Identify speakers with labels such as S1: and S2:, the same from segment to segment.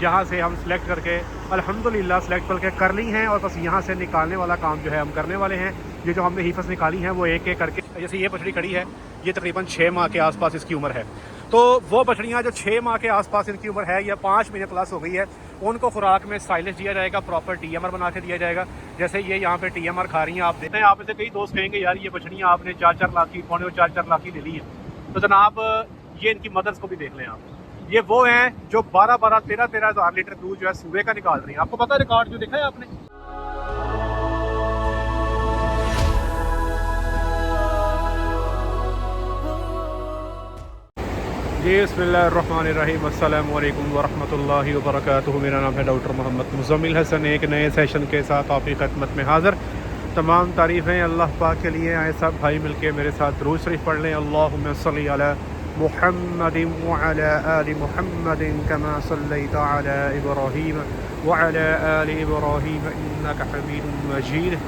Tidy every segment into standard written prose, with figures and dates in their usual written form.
S1: यहाँ से हम सिलेक्ट करके अल्हम्दुलिल्लाह सिलेक्ट करके कर ली हैं और बस यहाँ से निकालने वाला काम जो है हम करने वाले हैं। ये जो हमने हीफस निकाली हैं वो एक एक करके, जैसे ये बछड़ी खड़ी है, ये तकरीबन 6 माह के आसपास इसकी उम्र है। तो वो बछड़ियाँ जो 6 माह के आसपास इनकी उम्र है या 5 महीने प्लस हो गई है, उनको खुराक में साइलेज दिया जाएगा, प्रॉपर TMR बना के दिया जाएगा। जैसे ये यहाँ पे TMR खा रही हैं, आप देखते हैं। आप में से कई दोस्त कहेंगे यार ये बछड़ियाँ आपने 4-4 लाख की, 4.5 लाख की ले ली है। तो जनाब ये इनकी मदर्स को भी देख लें आप, ये वो हैं जो 12-12, 13-13 हज़ार लीटर दूध जो है सुबह का निकाल रही हैं। आपको पता है रिकॉर्ड जो देखा है आपने? जी बिस्मिल्लाहिर्रहमानिर्रहीम, अस्सलामु अलैकुम वरहमतुल्लाहि वबरकातुहू। मेरा नाम है डॉक्टर मोहम्मद मुज़म्मिल हसन, एक नए सेशन के साथ आपकी खिदमत में हाज़िर। तमाम तारीफ़ें अल्लाह पाक के लिए। आए सब भाई मिलके मेरे साथ दुरूद शरीफ पढ़ लें। अल्लाहुम्मा सल्ली अला मुहम्मदिन व अला आलि मुहम्मदिन कमा सल्लैता अला इब्राहीम व अला आलि इब्राहीम इन्नका हमीदुम मजीद।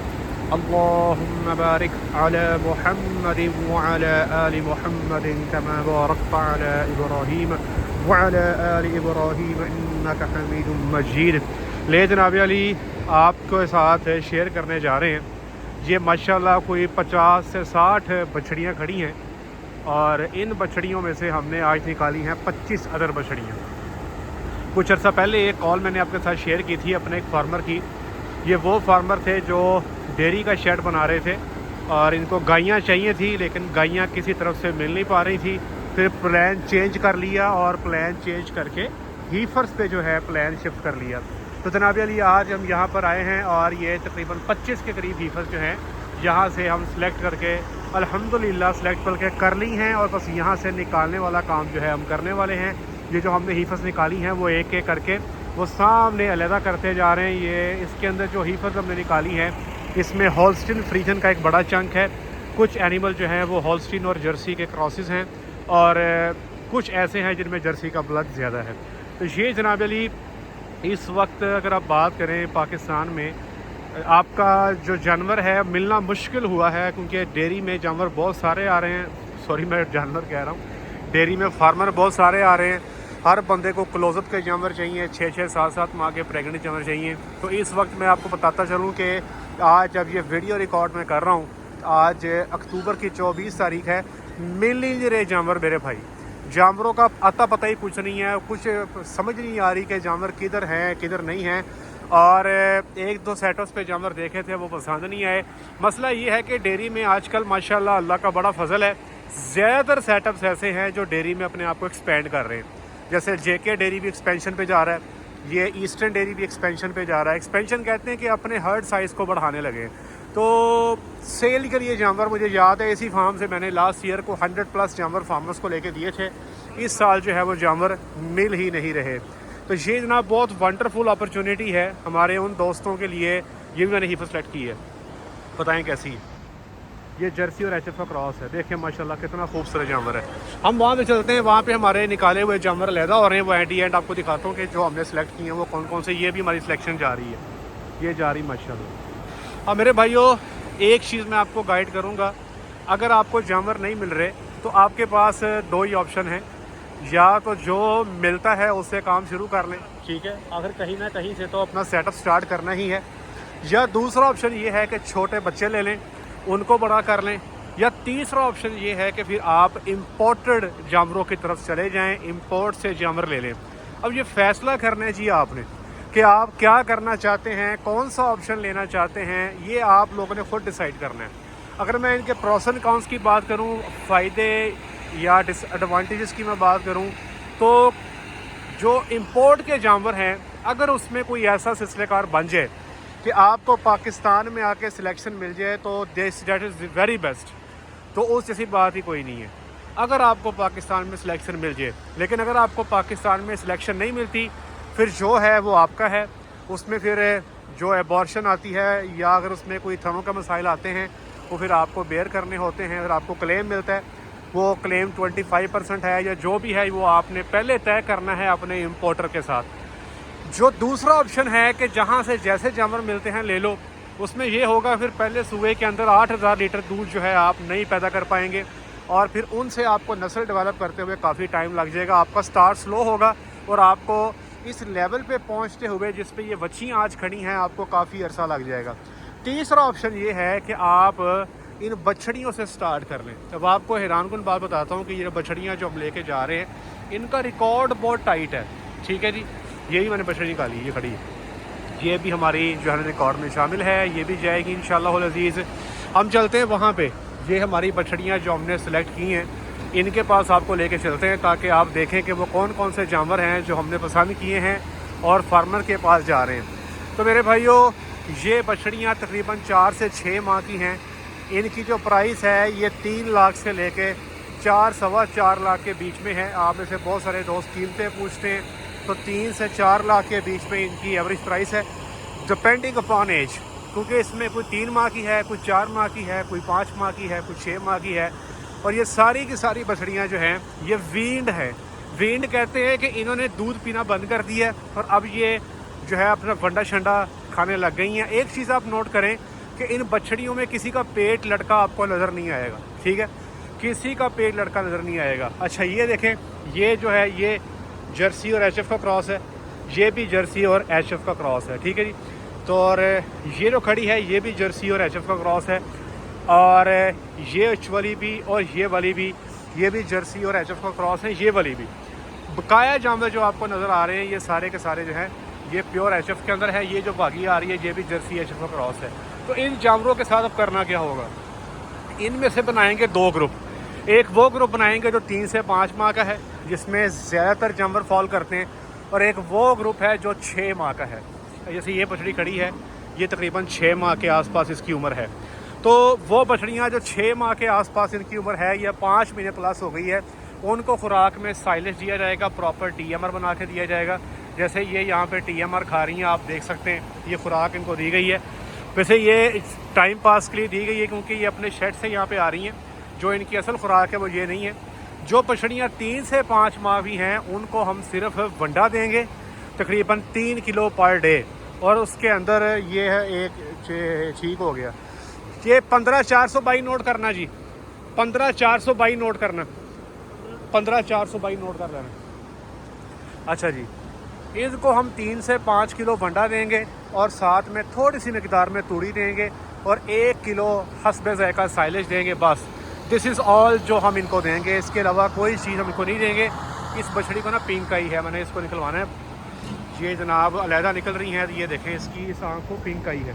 S1: अल्लाहुम्मा बारिक अला मुहम्मदिन व अला आलि मुहम्मदिन कमा बारकता अला इब्राहीम व अला आलि इब्राहीम इन्नका हमीदुम मजीद। ले जनाब अली, आपके साथ शेयर करने जा रहे हैं। ये माशाल्लाह कोई 50 से 60 बछड़ियाँ खड़ी हैं और इन बछड़ियों में से हमने आज निकाली हैं 25 अदर बछड़ियाँ। कुछ अर्सा पहले एक कॉल मैंने आपके साथ शेयर की थी अपने एक फार्मर की। ये वो फार्मर थे जो डेयरी का शेड बना रहे थे और इनको गायें चाहिए थी, लेकिन गायें किसी तरफ से मिल नहीं पा रही थी। फिर प्लान चेंज कर लिया और प्लान चेंज करके हीफर्स पे जो है प्लान शिफ्ट कर लिया। तो जनाब अली आज हम यहाँ पर आए हैं और ये तकरीबन 25 के करीब हीफर्स जो हैं यहाँ से हम सिलेक्ट करके अल्हम्दुलिल्लाह सिलेक्ट करके कर ली हैं और बस यहाँ से निकालने वाला काम जो है हम करने वाले हैं। ये जो हमने हीफर्स निकाली हैं वो एक एक करके वो सामने अलहदा करते जा रहे हैं। ये इसके अंदर जो हीफर्स हमने निकाली हैं इसमें हॉल्स्टीन फ्रीजन का एक बड़ा चंक है। कुछ एनिमल जो हैं वो हॉल्स्टीन और जर्सी के क्रॉसेस हैं और कुछ ऐसे हैं जिनमें जर्सी का ब्लड ज़्यादा है। तो ये जनाब अली इस वक्त अगर आप बात करें पाकिस्तान में आपका जो जानवर है मिलना मुश्किल हुआ है, क्योंकि डेयरी में जानवर बहुत सारे आ रहे हैं। सॉरी मैं जानवर कह रहा हूँ, डेयरी में फार्मर बहुत सारे आ रहे हैं। हर बंदे को क्लोजअप के जानवर चाहिए, 6-6, 7-7 माह के प्रेगनेंट जानवर चाहिए। तो इस वक्त मैं आपको बताता चलूँ कि आज जब ये वीडियो रिकॉर्ड मैं कर रहा हूँ, आज अक्टूबर की 24 तारीख है। मिल ही नहीं रहे जानवर मेरे भाई। जानवरों का अता पता ही कुछ नहीं है, कुछ समझ नहीं आ रही कि जानवर किधर हैं किधर नहीं हैं। और 1-2 सेटअप्स पे जानवर देखे थे वो पसंद नहीं आए। मसला ये है कि डेयरी में आजकल माशाल्लाह अल्लाह का बड़ा फजल है, ज़्यादातर सेटअप्स ऐसे हैं जो डेयरी में अपने आप को एक्सपेंड कर रहे हैं। जैसे JK डेयरी भी एक्सपेंशन पे जा रहा है, ये ईस्टर्न डेयरी भी एक्सपेंशन पे जा रहा है। एक्सपेंशन कहते हैं कि अपने हर्ड साइज़ को बढ़ाने लगे। तो सेल के लिए जानवर मुझे याद है इसी फार्म से मैंने लास्ट ईयर को 100+ जानवर फार्मर्स को लेके दिए थे। इस साल जो है वो जानवर मिल ही नहीं रहे। तो ये जनाब बहुत वंडरफुल अपॉर्चुनिटी है हमारे उन दोस्तों के लिए। ये भी मैंने हीफर सेलेक्ट की है, बताएं कैसी। ये जर्सी और HF का क्रॉस है, देखें माशाल्लाह कितना खूबसूरत जानवर है। हम वहाँ पे चलते हैं, वहाँ पे हमारे निकाले हुए जानवर अलहदा हो रहे हैं। वो एंड आपको दिखाता हूँ कि जो हमने सेलेक्ट किए हैं वो कौन कौन से। ये भी हमारी सिलेक्शन जा रही है, ये जा रही माशाल्लाह। अब मेरे भाइयों एक चीज़ मैं आपको गाइड करूँगा, अगर आपको जानवर नहीं मिल रहे तो आपके पास 2 ही ऑप्शन हैं। या तो जो मिलता है उससे काम शुरू कर लें, ठीक है, आखिर कहीं ना कहीं से तो अपना सेटअप स्टार्ट करना ही है। या दूसरा ऑप्शन ये है कि छोटे बच्चे ले लें, उनको बड़ा कर लें। या तीसरा ऑप्शन ये है कि फिर आप इम्पोर्टेड जानवरों की तरफ चले जाएं, इंपोर्ट से जानवर ले लें। अब ये फ़ैसला करना है जी आपने कि आप क्या करना चाहते हैं, कौन सा ऑप्शन लेना चाहते हैं, ये आप लोगों ने खुद डिसाइड करना है। अगर मैं इनके प्रोस एंड कॉन्स की बात करूँ, फ़ायदे या डिसएडवांटेजेस की मैं बात करूं, तो जो इंपोर्ट के जानवर हैं अगर उसमें कोई ऐसा सिलसिलेकार बन जाए कि आपको पाकिस्तान में आके सिलेक्शन मिल जाए तो दैट इज़ वेरी बेस्ट। तो उस जैसी बात ही कोई नहीं है अगर आपको पाकिस्तान में सिलेक्शन मिल जाए। लेकिन अगर आपको पाकिस्तान में सिलेक्शन नहीं मिलती, फिर जो है वो आपका है। उसमें फिर जो एबॉर्शन आती है या अगर उसमें कोई थनों का मसाइल आते हैं वो फिर आपको बेयर करने होते हैं। अगर आपको क्लेम मिलता है वो क्लेम 25% है या जो भी है वो आपने पहले तय करना है अपने इंपोर्टर के साथ। जो दूसरा ऑप्शन है कि जहां से जैसे जानवर मिलते हैं ले लो, उसमें ये होगा फिर पहले सूबे के अंदर 8000 लीटर दूध जो है आप नहीं पैदा कर पाएंगे और फिर उनसे आपको नस्ल डेवलप करते हुए काफ़ी टाइम लग जाएगा। आपका स्टार्ट स्लो होगा और आपको इस लेवल पे पहुंचते हुए जिस पे ये बच्चियाँ आज खड़ी हैं आपको काफ़ी अरसा लग जाएगा। तीसरा ऑप्शन ये है कि आप इन बछड़ियों से स्टार्ट कर लें। अब आपको हैरानकुन बात बताता हूँ कि ये बछड़ियाँ जो हम लेके जा रहे हैं इनका रिकॉर्ड बहुत टाइट है, ठीक है जी। यही मैंने बछड़ी निकाली, ये खड़ी है, ये भी हमारी जो है रिकॉर्ड में शामिल है, ये भी जाएगी इंशाअल्लाह अज़ीज़। हम चलते हैं वहाँ पे, ये हमारी बछड़ियाँ जो हमने सेलेक्ट की हैं इनके पास आपको लेके चलते हैं ताकि आप देखें कि वो कौन कौन से जानवर हैं जो हमने पसंद किए हैं और फार्मर के पास जा रहे हैं। तो मेरे भाइयों ये बछड़ियाँ तकरीबन 4 से 6 माह की हैं। इनकी जो प्राइस है ये 3 लाख से लेके 4 सवा 4 लाख के बीच में है। आप में से बहुत सारे दोस्त कीमतें पूछते हैं, तो 3 से 4 लाख के बीच में इनकी एवरेज प्राइस है, डिपेंडिंग अपॉन एज, क्योंकि इसमें कोई 3 माह की है, कोई 4 माह की है, कोई 5 माह की है, कोई 6 माह की है। और ये सारी की सारी बछड़ियाँ जो हैं ये वींड है। वींड कहते हैं कि इन्होंने दूध पीना बंद कर दिया है और अब ये जो है अपना वंडा शंडा खाने लग गई हैं। एक चीज़ आप नोट करें कि इन बछड़ियों में किसी का पेट लटका आपको नज़र नहीं आएगा, ठीक है, किसी का पेट लटका नज़र नहीं आएगा। अच्छा ये देखें, ये जो है ये जर्सी और एचएफ का क्रॉस है, ये भी जर्सी और एचएफ का क्रॉस है, ठीक है जी। तो और ये जो खड़ी है ये भी जर्सी और एचएफ का क्रॉस है, और ये वाली भी और ये वाली भी, ये भी जर्सी और एचएफ का क्रॉस है, ये वाली भी। बकाया जानवर जो आपको नज़र आ रहे हैं ये सारे के सारे जो हैं ये प्योर एचएफ के अंदर है। ये जो बागी आ रही है ये भी जर्सी एचएफ का क्रॉस है। तो इन जानवरों के साथ अब करना क्या होगा, इनमें से बनाएंगे 2 ग्रुप। एक वो ग्रुप बनाएंगे जो 3 से 5 माह का है जिसमें ज़्यादातर जानवर फॉल करते हैं, और एक वो ग्रुप है जो 6 माह का है। जैसे ये बछड़ी खड़ी है ये तकरीबन 6 माह के आसपास इसकी उम्र है। तो वो बछड़ियाँ जो 6 माह के आसपास इनकी उम्र है या 5 महीने प्लस हो गई है, उनको खुराक में साइलेज दिया जाएगा, प्रॉपर टीएमआर बना के दिया जाएगा। जैसे ये यहाँ पे टीएमआर खा रही हैं, आप देख सकते हैं, ये खुराक इनको दी गई है। वैसे ये टाइम पास के लिए दी गई है क्योंकि ये अपने शेड से यहाँ पे आ रही हैं। जो इनकी असल खुराक है वो ये नहीं है। जो बछड़ियाँ 3 से 5 माह भी हैं उनको हम सिर्फ वंडा देंगे तकरीबन 3 किलो पर डे, और उसके अंदर ये है एक ठीक हो गया, ये 15,422 नोट करना जी, 15,422 नोट करना, 15,422 नोट कर लेना। अच्छा जी, इसको हम 3 से 5 किलो वंडा देंगे और साथ में थोड़ी सी मिकदार में तूड़ी देंगे और 1 किलो हस्बे ज़ायका साइलेज देंगे। बस दिस इज़ ऑल जो हम इनको देंगे, इसके अलावा कोई चीज़ हम इनको नहीं देंगे। इस बछड़ी को ना पिंक आई है, मैंने इसको निकलवाना है। ये जनाब अलहदा निकल रही हैं, ये देखें इसकी इस आँख को पिंक आई है।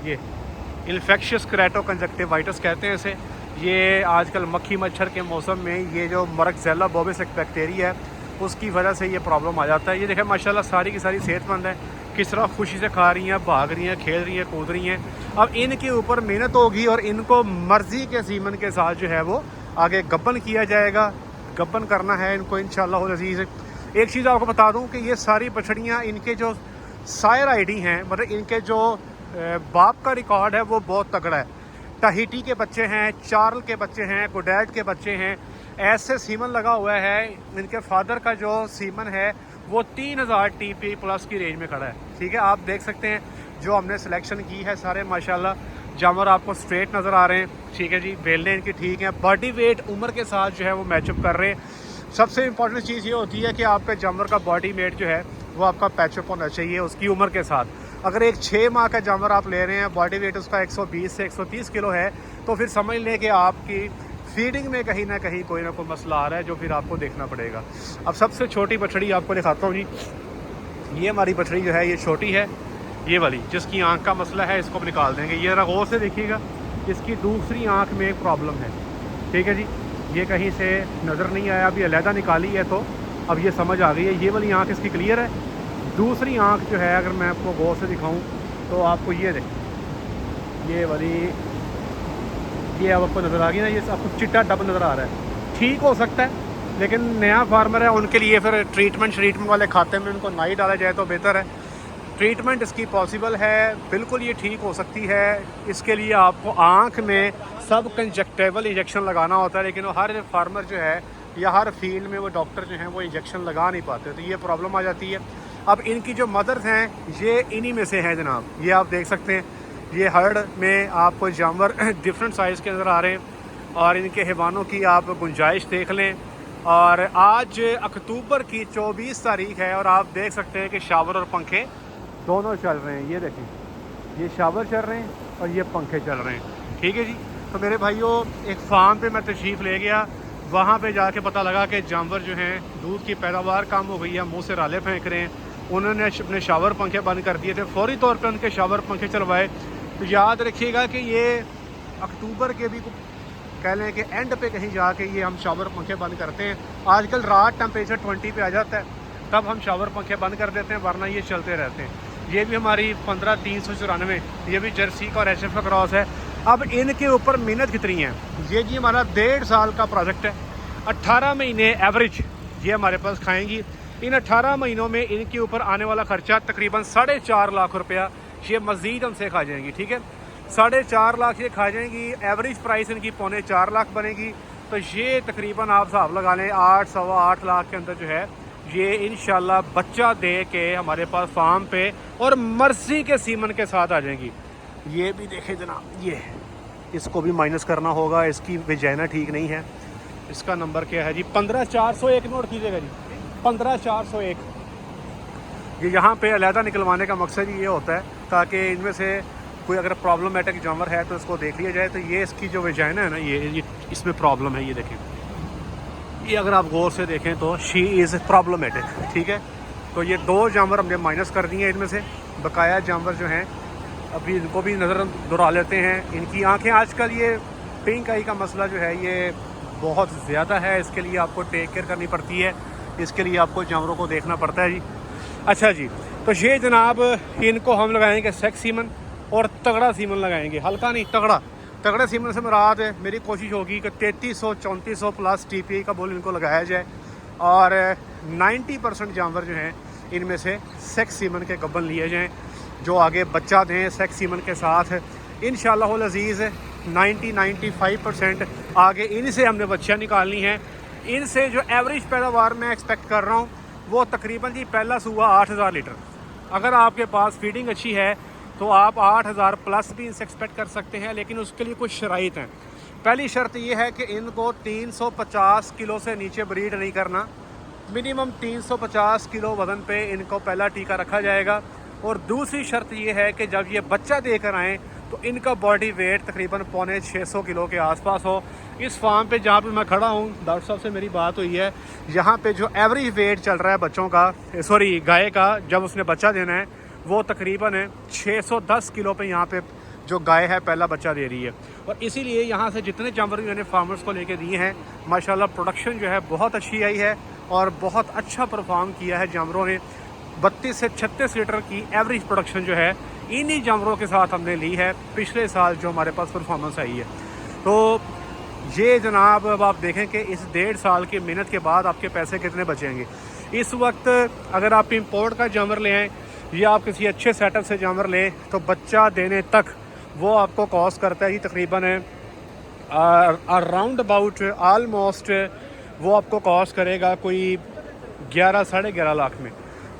S1: ये इन्फेक्शियस केराटोकंजक्टिवाइटिस कहते हैं इसे। ये आजकल मक्खी मच्छर के मौसम में ये जो मरकज़ेला बोविस एक बैक्टीरिया है उसकी वजह से ये प्रॉब्लम आ जाता है। ये देखें माशाल्लाह सारी की सारी सेहतमंद है, किस तरह खुशी से खा रही हैं, भाग रही हैं, खेल रही हैं, कूद रही हैं। अब इनके ऊपर मेहनत होगी और इनको मर्ज़ी के सीमन के साथ जो है वो आगे गब्बन किया जाएगा। गब्बन करना है इनको इंशाअल्लाह अज़ीज़। एक चीज़ आपको बता दूं कि ये सारी बछड़ियाँ इनके जो सायर आईडी हैं, मतलब इनके जो बाप का रिकॉर्ड है वो बहुत तगड़ा है। टाहिटी के बच्चे हैं, चार्ल के बच्चे हैं, गोडैड के बच्चे हैं, ऐसे सीमन लगा हुआ है। इनके फादर का जो सीमन है वो 3000 TP प्लस की रेंज में खड़ा है, ठीक है। आप देख सकते हैं जो हमने सिलेक्शन की है सारे माशाल्लाह जानवर आपको स्ट्रेट नज़र आ रहे हैं, ठीक है जी। बेलने इनकी ठीक है, बॉडी वेट उम्र के साथ जो है वो मैचअप कर रहे हैं। सबसे इम्पॉर्टेंट चीज़ ये होती है कि आपके जानवर का बॉडी वेट जो है वो आपका पैचअप होना चाहिए उसकी उम्र के साथ। अगर एक 6 माह का जानवर आप ले रहे हैं, बॉडी वेट उसका 120 से 130 किलो है, तो फिर समझ लें कि आपकी फीडिंग में कहीं ना कहीं कोई ना कोई मसला आ रहा है जो फिर आपको देखना पड़ेगा। अब सबसे छोटी बछड़ी आपको दिखाता हूँ जी। ये हमारी बछड़ी जो है ये छोटी है, ये वाली जिसकी आँख का मसला है, इसको हम निकाल देंगे। ये ज़रा गौर से देखिएगा, इसकी दूसरी आँख में एक प्रॉब्लम है, ठीक है जी। ये कहीं से नज़र नहीं आया, अभी अलहदा निकाली है तो अब ये समझ आ गई है। ये वाली आँख इसकी क्लियर है, दूसरी आँख जो है अगर मैं आपको गौर से दिखाऊं तो आपको ये देखें, ये वाली, ये अब आपको नज़र आ गई ना, ये आपको चिट्टा डब नज़र आ रहा है। ठीक हो सकता है लेकिन नया फार्मर है उनके लिए फिर ट्रीटमेंट वाले खाते में उनको ना ही डाला जाए तो बेहतर है। ट्रीटमेंट इसकी पॉसिबल है, बिल्कुल ये ठीक हो सकती है। इसके लिए आपको आँख में सब कंजक्टिवल इंजेक्शन लगाना होता है, लेकिन वो हर फार्मर जो है या हर फील्ड में वो डॉक्टर जो हैं वो इंजेक्शन लगा नहीं पाते, तो ये प्रॉब्लम आ जाती है। अब इनकी जो मदर्स हैं ये इन्हीं में से हैं जनाब, ये आप देख सकते हैं। ये हर्ड में आपको जानवर डिफरेंट साइज़ के नज़र आ रहे हैं और इनके हैवानों की आप गुंजाइश देख लें और आज अक्टूबर की 24 तारीख है और आप देख सकते हैं कि शावर और पंखे दोनों चल रहे हैं। ये देखें, ये शावर चल रहे हैं और ये पंखे चल रहे हैं। ठीक है जी। तो मेरे भाइयों, एक फार्म पे मैं तशरीफ़ ले गया, वहाँ पे जाके पता लगा कि जानवर जो हैं दूध की पैदावार कम हो गई है, मुँह से राले फेंक रहे हैं। उन्होंने अपने शावर पंखे बंद कर दिए थे, फौरी तौर पे उनके शावर पंखे चलवाए। तो याद रखिएगा कि ये अक्टूबर के भी कह लें कि एंड पे कहीं जाके ये हम शावर पंखे बंद करते हैं। आजकल रात टेम्परेचर 20 पे आ जाता है, तब हम शावर पंखे बंद कर देते हैं, वरना ये चलते रहते हैं। ये भी हमारी 15,394, ये भी जर्सी का और HF का क्रॉस है। अब इनके ऊपर मेहनत कितनी है, ये जी हमारा 1.5 साल का प्रोजेक्ट है। 18 महीने एवरेज ये हमारे पास खाएंगी। इन 18 महीनों में इनके ऊपर आने वाला खर्चा तकरीबन 4.5 लाख रुपया ये मज़ीद हमसे खा जाएंगी। ठीक है, 4.5 लाख ये खा जाएंगी। एवरेज प्राइस इनकी 3.25 लाख बनेगी। तो ये तकरीबन आप हिसाब लगा लें 8 सवा 8 लाख के अंदर जो है ये इंशाल्लाह बच्चा दे के हमारे पास फार्म पे और मर्जी के सीमन के साथ आ जाएंगी। ये भी देखें जनाब, ये इसको भी माइनस करना होगा, इसकी वेजाइना ठीक नहीं है। इसका नंबर क्या है जी? 15,401 नोट कीजिएगा जी, 15,401। ये यहाँ पे अलहदा निकलवाने का मकसद ही ये होता है ताकि इनमें से कोई अगर प्रॉब्लमेटिक जानवर है तो इसको देख लिया जाए। तो ये इसकी जो वेजाइना है ना, ये इसमें प्रॉब्लम है। ये देखें, ये अगर आप गौर से देखें तो शी इज़ प्रॉब्लमेटिक। ठीक है, तो ये 2 जानवर हमने माइनस कर दिए हैं। इनमें से बकाया जानवर जो हैं अभी इनको भी नज़र दुरा लेते हैं। इनकी आँखें आजकल ये पिंक आई का मसला जो है ये बहुत ज़्यादा है, इसके लिए आपको टेक केयर करनी पड़ती है, इसके लिए आपको जानवरों को देखना पड़ता है जी। अच्छा जी, तो ये जनाब इनको हम लगाएंगे सेक्स सीमन और तगड़ा सीमन लगाएंगे, हल्का नहीं तगड़ा। तगड़े सीमन से मुराद है, मेरी कोशिश होगी कि 3300-3400 प्लस TPI का बोल इनको लगाया जाए और 90% जानवर जो हैं इनमें से सेक्स सीमन के गब्बन लिए जाएँ जो आगे बच्चा दें सेक्स सीमन के साथ। इंशाअल्लाह अज़ीज़ 90-95% आगे इनसे हमने बच्चियाँ निकालनी हैं। इनसे जो एवरेज पैदावार मैं एक्सपेक्ट कर रहा हूँ वो तकरीबन जी पहला सूबा 8,000 लीटर। अगर आपके पास फीडिंग अच्छी है तो आप 8,000 प्लस भी इनसे एक्सपेक्ट कर सकते हैं, लेकिन उसके लिए कुछ शराइत हैं। पहली शर्त ये है कि इनको 350 किलो से नीचे ब्रीड नहीं करना। मिनिमम 350 किलो वज़न पे इनको पहला टीका रखा जाएगा। और दूसरी शर्त ये है कि जब ये बच्चा देकर आएँ तो इनका बॉडी वेट तकरीबन 550 किलो के आसपास हो। इस फार्म पे जहाँ पे मैं खड़ा हूँ, डॉक्टर साहब से मेरी बात हुई है, यहाँ पे जो एवरेज वेट चल रहा है बच्चों का, सॉरी गाय का, जब उसने बच्चा देना है वो तकरीबन 610 किलो पे यहाँ पे जो गाय है पहला बच्चा दे रही है। और इसीलिए यहाँ से जितने जानवर मैंने फार्मर्स को लेके दिए हैं माशाल्लाह प्रोडक्शन जो है बहुत अच्छी आई है और बहुत अच्छा परफॉर्म किया है जानवरों ने। 32 से 36 लीटर की एवरेज प्रोडक्शन जो है इन्हीं जानवरों के साथ हमने ली है पिछले साल जो हमारे पास परफॉर्मेंस आई है। तो ये जनाब अब आप देखें कि इस 1.5 साल की मेहनत के बाद आपके पैसे कितने बचेंगे। इस वक्त अगर आप इंपोर्ट का जानवर ले आएँ या आप किसी अच्छे सेटअप से जानवर लें तो बच्चा देने तक वो आपको कॉस्ट करता है जी तकरीबन अराउंड अबाउट आलमोस्ट वो आपको कॉस्ट करेगा कोई 11 साढ़े 11 लाख में।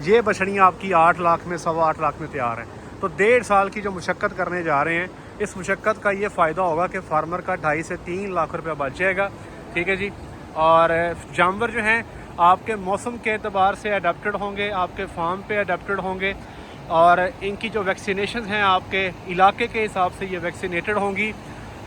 S1: ये बछड़ियाँ आपकी 8 लाख में, 8.25 लाख में तैयार हैं। तो 1.5 साल की जो मुशक्क़त करने जा रहे हैं, इस मुशक्क़त का ये फ़ायदा होगा कि फार्मर का 2.5 से 3 लाख रुपया बच जाएगा। ठीक है जी। और जानवर जो हैं आपके मौसम के एतबार से अडेप्टेड होंगे, आपके फार्म पे अडेप्टेड होंगे और इनकी जो वैक्सीनेशन हैं आपके इलाके के हिसाब से ये वैक्सीनेटेड होंगी।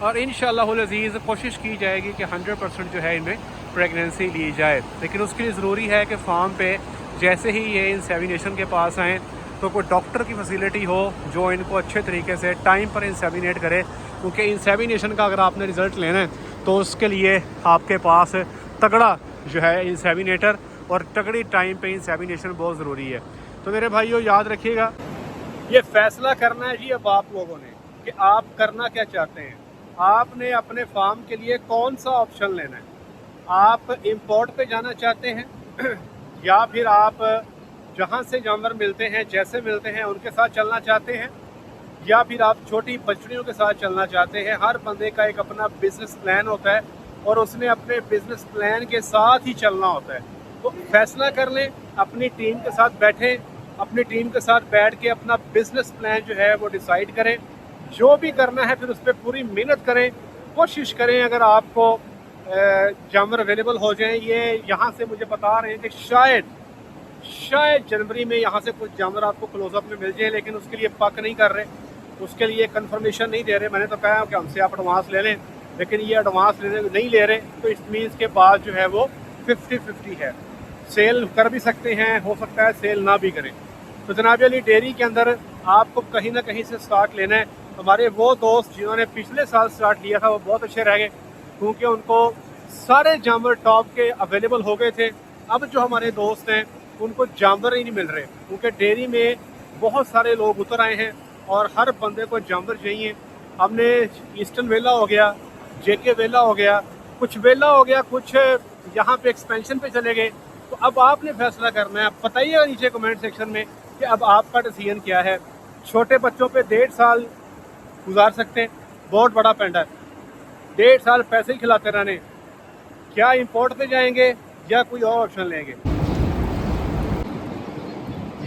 S1: और इंशाअल्लाह अज़ीज़ कोशिश की जाएगी कि 100% जो है इनमें प्रेगनेंसी ली जाए। लेकिन उसके लिए ज़रूरी है कि फार्म पे जैसे ही ये इंसेमिनेशन के पास आएँ तो कोई डॉक्टर की फैसिलिटी हो जो इनको अच्छे तरीके से टाइम पर इंसेमिनेट करे, क्योंकि इंसेमिनेशन का अगर आपने रिज़ल्ट लेना है तो उसके लिए आपके पास तगड़ा जो है इंसेमिनेटर और तगड़ी टाइम पे इंसेमिनेशन बहुत ज़रूरी है। तो मेरे भाइयों याद रखिएगा, ये फ़ैसला करना है जी अब आप लोगों ने कि आप करना क्या चाहते हैं। आपने अपने फार्म के लिए कौन सा ऑप्शन लेना है। आप इंपोर्ट पे जाना चाहते हैं या फिर आप जहाँ से जानवर मिलते हैं जैसे मिलते हैं उनके साथ चलना चाहते हैं, या फिर आप छोटी बछड़ियों के साथ चलना चाहते हैं। हर बंदे का एक अपना बिजनेस प्लान होता है और उसने अपने बिजनेस प्लान के साथ ही चलना होता है। तो फैसला कर लें, अपनी टीम के साथ बैठें, अपनी टीम के साथ बैठ के अपना बिजनेस प्लान जो है वो डिसाइड करें। जो भी करना है फिर उस पर पूरी मेहनत करें, कोशिश करें। अगर आपको जानवर अवेलेबल हो जाएं। ये यहाँ से मुझे बता रहे हैं कि शायद जनवरी में यहाँ से कुछ जानवर आपको क्लोजअप में मिल जाए, लेकिन उसके लिए पक नहीं कर रहे, उसके लिए कंफर्मेशन नहीं दे रहे। मैंने तो कहा कि हमसे आप एडवांस ले लें, लेकिन ये एडवांस नहीं ले रहे, तो इस मीन्स के बाद जो है वो 50-50 है। सेल कर भी सकते हैं, हो सकता है सेल ना भी करें। तो जनाब अली डेयरी के अंदर आपको कहीं ना कहीं से स्टार्ट लेना है। हमारे वो दोस्त जिन्होंने पिछले साल स्टार्ट लिया था वो बहुत अच्छे रह गए, क्योंकि उनको सारे जानवर टॉप के अवेलेबल हो गए थे। अब जो हमारे दोस्त हैं उनको जानवर ही नहीं मिल रहे, क्योंकि डेयरी में बहुत सारे लोग उतर आए हैं और हर बंदे को जानवर चाहिए। हमने ईस्टर्न वेला हो गया, जेके वेला हो गया, कुछ वेला हो गया, कुछ यहाँ पे एक्सपेंशन पे चले गए। तो अब आपने फैसला करना है। बताइएगा नीचे कमेंट सेक्शन में कि अब आपका डिसीजन क्या है। छोटे बच्चों पे 1.5 साल गुजार सकते हैं, बहुत बड़ा पेंडा है, 1.5 साल पैसे ही खिलाते रहने। क्या इंपोर्ट पे जाएंगे या कोई और ऑप्शन लेंगे?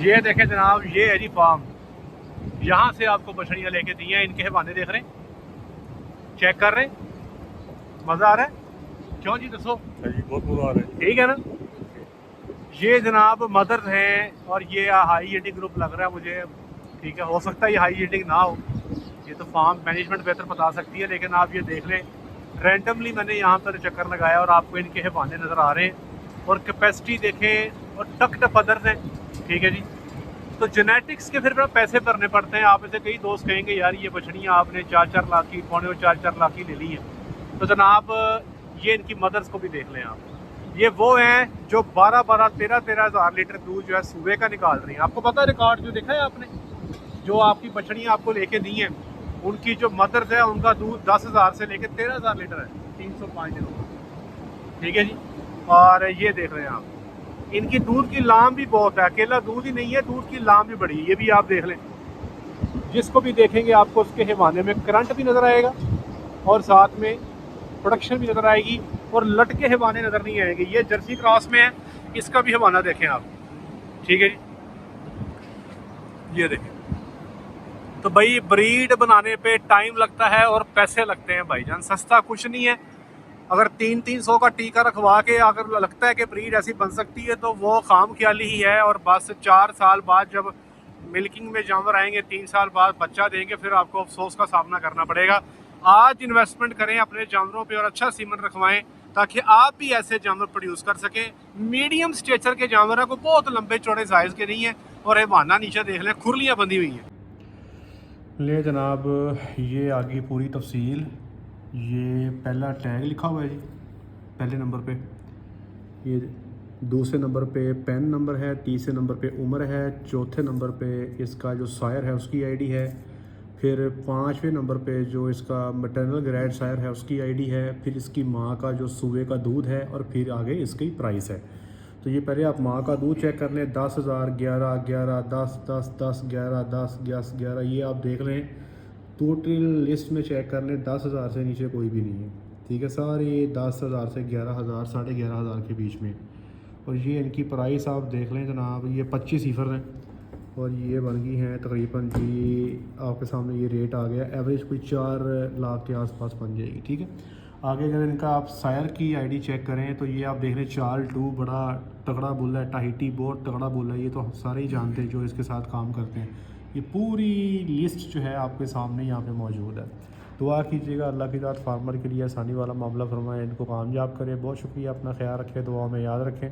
S1: ये देखें जनाब, ये है जी फार्म। यहाँ से आपको बछड़ियाँ लेके दी हैं, इनके हवाने देख रहे हैं, चेक कर रहे हैं, मज़ा आ रहा है? क्यों जी दसो जी, बहुत मज़ा आ रहा है, ठीक है ना। ये जनाब मदर्स हैं और ये हाई ईल्डिंग ग्रुप लग रहा है मुझे, ठीक है। हो सकता है ये हाई ईल्डिंग ना हो, ये तो फार्म मैनेजमेंट बेहतर बता सकती है, लेकिन आप ये देख लें, रैंडमली मैंने यहाँ पर चक्कर लगाया और आपको इनके हवाने नज़र आ रहे हैं और कैपेसिटी देखें और टक मदर्स हैं, ठीक है जी। तो जेनेटिक्स के फिर पैसे भरने पड़ते हैं। आप ऐसे कई दोस्त कहेंगे यार ये बछड़ियाँ आपने 4-4 लाख की, 4.25 लाख की ले ली हैं। तो जनाब ये इनकी मदर्स को भी देख लें आप, ये वो हैं जो 12-12, 13-13 हज़ार लीटर दूध जो है सुबह का निकाल रही हैं। आपको पता है रिकॉर्ड जो देखा है आपने, जो आपकी बछड़ियाँ आपको लेके दी हैं, उनकी जो मदर्स है उनका दूध 10,000 से लेकर 13,000 लीटर है 305 दिनों का, ठीक है जी। और ये देख रहे हैं आप, इनकी दूध की लाम भी बहुत है, अकेला दूध ही नहीं है, दूध की लाम भी बड़ी है, ये भी आप देख लें। जिसको भी देखेंगे आपको उसके हवाने में करंट भी नज़र आएगा और साथ में प्रोडक्शन भी नज़र आएगी और लटके हवाने नज़र नहीं आएंगे। ये जर्सी क्रॉस में है, इसका भी हवाना देखें आप, ठीक है जी। ये देखें, तो भाई ब्रीड बनाने पे टाइम लगता है और पैसे लगते हैं भाईजान, सस्ता कुछ नहीं है। अगर 300 का टीका रखवा के अगर लगता है कि ब्रीड ऐसी बन सकती है तो वो खाम ख्याली ही है। और बस 4 साल बाद जब मिल्किंग में जानवर आएंगे, 3 साल बाद बच्चा देंगे, फिर आपको अफसोस का सामना करना पड़ेगा। आज इन्वेस्टमेंट करें अपने जानवरों पे और अच्छा सीमन रखवाएं, ताकि आप भी ऐसे जानवर प्रोड्यूस कर सकें। मीडियम स्टेचर के जानवर हैं, को बहुत लंबे चौड़े साइज़ के नहीं हैं। और हवाना नीचे देख लें, खुरलियाँ बंधी हुई हैं। ले जनाब, ये आगे पूरी तफसील। ये पहला टैग लिखा हुआ है जी, पहले नंबर पे। ये दूसरे नंबर पे पेन नंबर है, तीसरे नंबर पे उम्र है, चौथे नंबर पे इसका जो सायर है उसकी आईडी है, फिर 5वें नंबर पे जो इसका मैटरनल ग्रेड सायर है उसकी आईडी है, फिर इसकी माँ का जो सुबह का दूध है और फिर आगे इसकी प्राइस है। तो ये पहले आप माँ का दूध चेक कर लें, 10,000, 11, 11, 10, 10, 10, 11, 10, 10, 11, ये आप देख लें। टोटल लिस्ट में चेक कर लें, 10,000 से नीचे कोई भी नहीं है, ठीक है। सारे 10,000 से 11,000, 11,500 के बीच में। और ये इनकी प्राइस आप देख लें जनाब, ये 25 सीफर हैं और ये बन गई हैं तकरीबन जी, आपके सामने ये रेट आ गया। एवरेज कोई 4 लाख के आसपास बन जाएगी, ठीक है। आगे अगर इनका आप सायर की आईडी चेक करें तो ये आप देख लें, चार्ल 2 बड़ा तगड़ा बुल है, टाहिटी बहुत तगड़ा बुल है, ये तो सारे ही जानते हैं जो इसके साथ काम करते हैं। ये पूरी लिस्ट जो है आपके सामने यहाँ पे मौजूद है। दुआ कीजिएगा अल्लाह की ज़ात फार्मर के लिए आसानी वाला मामला फरमाए, इनको कामयाब करें। बहुत शुक्रिया, अपना ख्याल रखें, दुआ में याद रखें।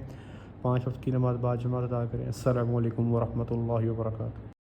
S1: 5 वक्त की नमाज़ बाद जमात अदा करें। अस्सलामु अलैकुम वरहमतुल्लाहि वबरकातुहू।